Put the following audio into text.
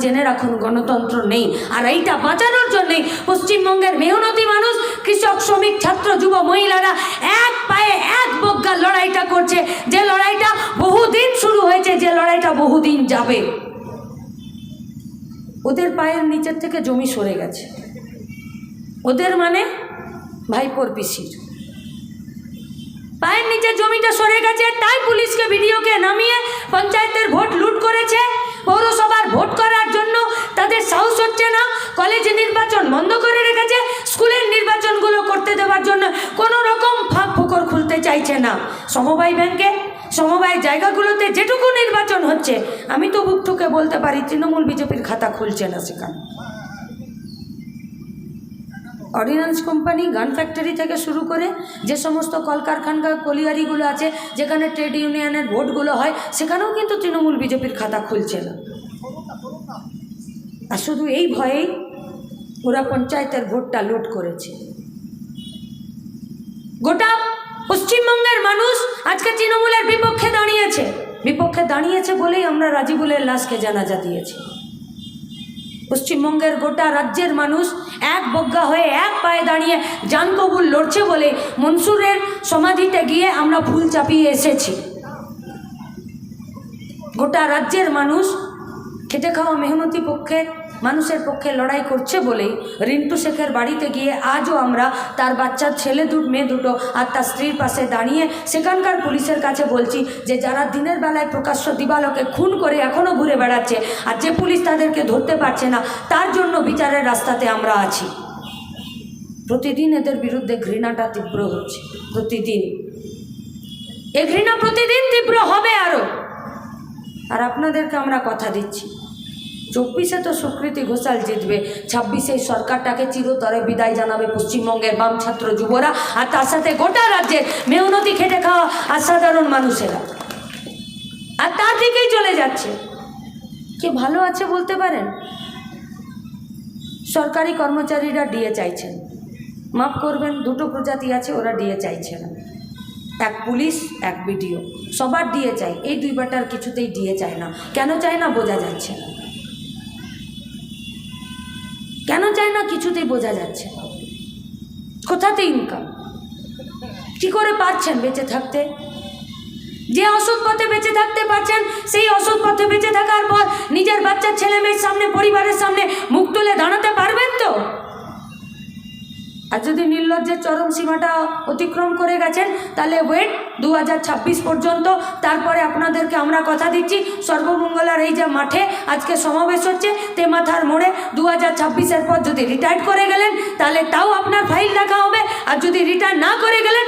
জেনে রাখুন গণতন্ত্র নেই। আর এইটা বাঁচানোর জন্যেই পশ্চিমবঙ্গের মেহনতি মানুষ, কৃষক, শ্রমিক, ছাত্র, যুব, মহিলারা এক পায়ে এক বজ্ঞা লড়াইটা করছে, যে লড়াইটা বহুদিন শুরু হয়েছে, যে লড়াইটা বহুদিন যাবে। ওদের পায়ের নিচের থেকে জমি সরে গেছে, ওদের মানে ভাইপোর পিসির পায়ের নিচে জমিটা সরে গেছে, তাই পুলিশকে, ভিডিওকে নামিয়ে পঞ্চায়েতের ভোট লুট করেছে। পৌরসভার ভোট করার জন্য তাদের সাহস হচ্ছে না, কলেজে নির্বাচন বন্ধ করে রেখেছে, স্কুলের নির্বাচনগুলো করতে দেওয়ার জন্য কোনো রকম ফাঁক ফোকর খুলতে চাইছে না। সমবায় ব্যাংকে, সমবায় জায়গাগুলোতে যেটুকু নির্বাচন হচ্ছে, আমি তো বুক ঠুকে বলতে পারি তৃণমূল বিজেপির খাতা খুলছে না সেখানে। অর্ডিন্যান্স কোম্পানি, গান ফ্যাক্টরি থেকে শুরু করে যে সমস্ত কলকারখানা, কলিয়ারিগুলো আছে, যেখানে ট্রেড ইউনিয়নের ভোটগুলো হয়, সেখানেও কিন্তু তৃণমূল বিজেপির খাতা খুলছে না। আর শুধু এই ভয়েই ওরা পঞ্চায়েতের ভোটটা লুট করেছে। গোটা পশ্চিমবঙ্গের মানুষ আজকে তৃণমূলের বিপক্ষে দাঁড়িয়েছে বলেই আমরা রাজিবুলের লাশকে জানাজা দিয়েছি। পশ্চিমবঙ্গের গোটা রাজ্যের মানুষ এক বজ্ঞা হয়ে এক পায়ে দাঁড়িয়ে জান কবুল লড়ছে বলে মনসুরের সমাধিতে গিয়ে আমরা ফুল চাপিয়ে এসেছি। গোটা রাজ্যের মানুষ খেটে খাওয়া মেহনতি মানুষের পক্ষে লড়াই করছে বলেই রিন্টু শেখের বাড়িতে গিয়ে আজও আমরা তার বাচ্চার মেয়ে দুটো আর তার স্ত্রীর পাশে দাঁড়িয়ে সেখানকার পুলিশের কাছে বলছি যে যারা দিনের বেলায় প্রকাশ্য দিবালোকে খুন করে এখনও ঘুরে বেড়াচ্ছে, আর যে পুলিশ তাদেরকে ধরতে পারছে না, তার জন্য বিচারের রাস্তাতে আমরা আছি। প্রতিদিন এদের বিরুদ্ধে ঘৃণাটা তীব্র হচ্ছে, প্রতিদিন এই ঘৃণা প্রতিদিন তীব্র হবে আরও। আর আপনাদেরকে আমরা কথা দিচ্ছি, 24-এ তো সুকৃতি ঘোষাল জিতবে, 26-এ সরকারটাকে চিরতরে বিদায় জানাবে পশ্চিমবঙ্গের বাম ছাত্র যুবরা, আর তার সাথে গোটা রাজ্যের মেহনতি খেটে খাওয়া আর সাধারণ মানুষেরা, আর তার দিকেই চলে যাচ্ছে। কি ভালো আছে বলতে পারেন? সরকারি কর্মচারীরা ডিএ চাইছেন, মাফ করবেন, দুটো প্রজাতি আছে, ওরা ডিএ চাইছে না। এক পুলিশ, এক বিডিও, সবার ডিএ চাই, এই দুই বেটার কিছুতেই ডিএ চায় না। কেন চায় না বোঝা যাচ্ছে না, কেন চায় না কিছুতেই বোঝা যাচ্ছে না। কোথাতে ইনকাম, কি করে পারছেন বেঁচে থাকতে? যে অসৎ পথে বেঁচে থাকতে পারছেন, সেই অসৎ পথে বেঁচে থাকার পর নিজের বাচ্চার ছেলে মেয়ের সামনে, পরিবারের সামনে মুখ তুলে দাঁড়াতে পারবেন তো? আর যদি নির্লজ্জের চরম সীমাটা অতিক্রম করে গেছেন, তাহলে ওয়েট 2026 পর্যন্ত। তারপরে আপনাদেরকে আমরা কথা দিচ্ছি, সর্বমঙ্গলার এই যে মাঠে আজকে সমাবেশ হচ্ছে, তেমাথার মোড়ে 2026-এর পর যদি রিটায়ার্ড করে গেলেন, তাহলে তাও আপনার ফাইল দেখা হবে, আর যদি রিটায়ার না করে গেলেন